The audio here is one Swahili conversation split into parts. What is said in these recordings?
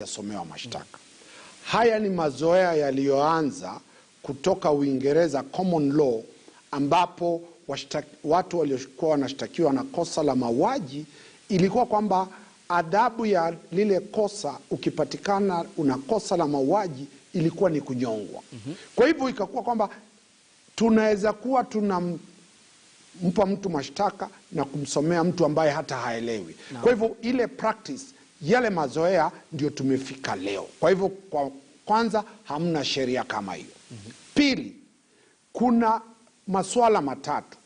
somewa mashtaka. Haya ni mazoea yaliyoanza kutoka Uingereza, common law, ambapo watu waliokuwa wanashtakiwa na kosa la mauaji ilikuwa kwamba adhabu ya lile kosa, ukipatikana una kosa la mauaji, ilikuwa ni kunyongwa. Kwa hivyo ikakuwa kwamba tunaweza kuwa tunampa mtu mashtaka na kumsomea mtu ambaye hata haelewi. Kwa hivyo ile practice, yale mazoea ndio tumefika leo. Kwa hivyo kwanza hamna sheria kama hiyo. Pili, kuna masuala matatu.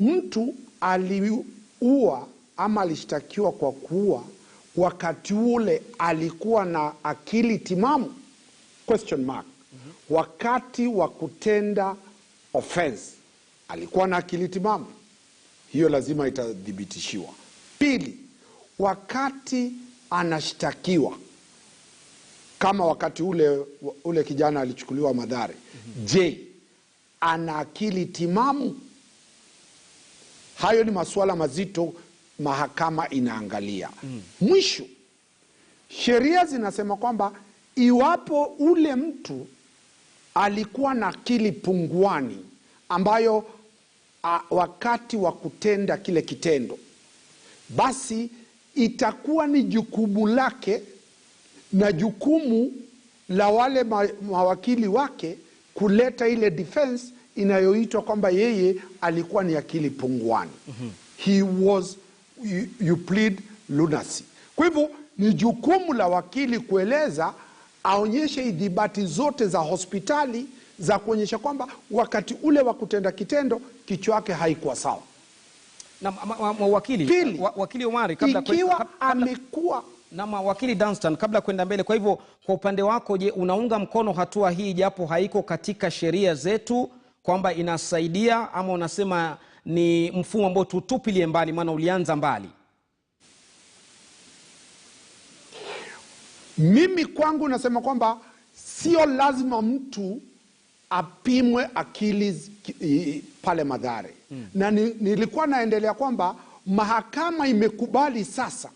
Mtu aliua ama alishtakiwa kwa kuua, wakati ule alikuwa na akili timamu? Question mark. Wakati wa kutenda offense alikuwa na akili timamu? Hiyo lazima itadhibitishiwa. Pili, wakati anashtakiwa, kama wakati ule kijana alichukuliwa Mathare, je, ana akili timamu? Hayo ni masuala mazito mahakama inaangalia. Mwisho, sheria zinasema kwamba iwapo ule mtu alikuwa na akili punguani ambayo wakati wa kutenda kile kitendo, basi itakuwa ni jukumu lake na jukumu la wale mawakili wake kuleta ile defense inayoitwa kwamba yeye alikuwa ni akili punguani. You plead lunacy. Kwa hivyo ni jukumu la wakili kueleza, aonyeshe idhibati zote za hospitali za kuonyesha kwamba wakati ule wa kutenda kitendo kichwa yake haikuwa sawa. Na wakili Omari, amekuwa na wakili Dunstan, kabla kwenda mbele, kwa hivyo kwa upande wako, je, unaunga mkono hatua hii japo haiko katika sheria zetu kwamba inasaidia, ama unasema ni mfumo ambao tutupilie mbali maana ulianza mbali? Mimi kwangu nasema kwamba sio lazima mtu apimwe akili pale Mathare. Na nilikuwa naendelea kwamba mahakama imekubali sasa.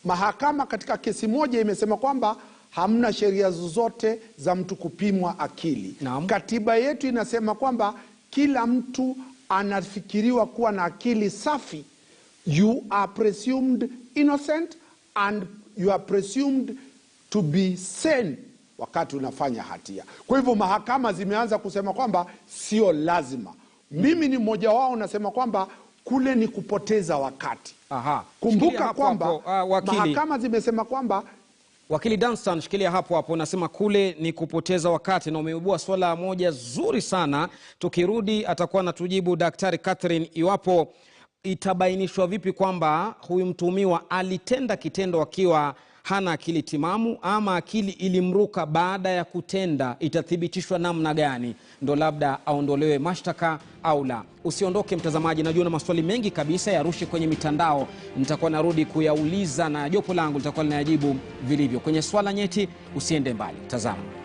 Mahakama katika kesi moja imesema kwamba hamna sheria zozote za mtu kupimwa akili. Katiba yetu inasema kwamba kila mtu anafikiriwa kuwa na akili safi. You are presumed innocent and you are presumed to be sane wakati unafanya hatia. Kwa hivyo mahakama zimeanza kusema kwamba sio lazima. Mimi ni mmoja wao, nasema kwamba kule ni kupoteza wakati. Kumbuka kwamba mahakama zimesema kwamba... Wakili Dunstan, shikilia hapo, nasema kule ni kupoteza wakati, na umeibua swala moja zuri sana. Tukirudi atakuwa natujibu Daktari Catherine iwapo itabainishwa vipi kwamba huyu mtuhumiwa alitenda kitendo akiwa hana akili timamu, ama akili ilimruka baada ya kutenda, itathibitishwa namna gani ndo labda aondolewe mashtaka au la. Usiondoke mtazamaji, najua na maswali mengi kabisa ya rushi kwenye mitandao, nitakuwa narudi kuyauliza na jopo langu litakuwa linayajibu vilivyo. Kwenye Swala Nyeti, usiende mbali, tazama.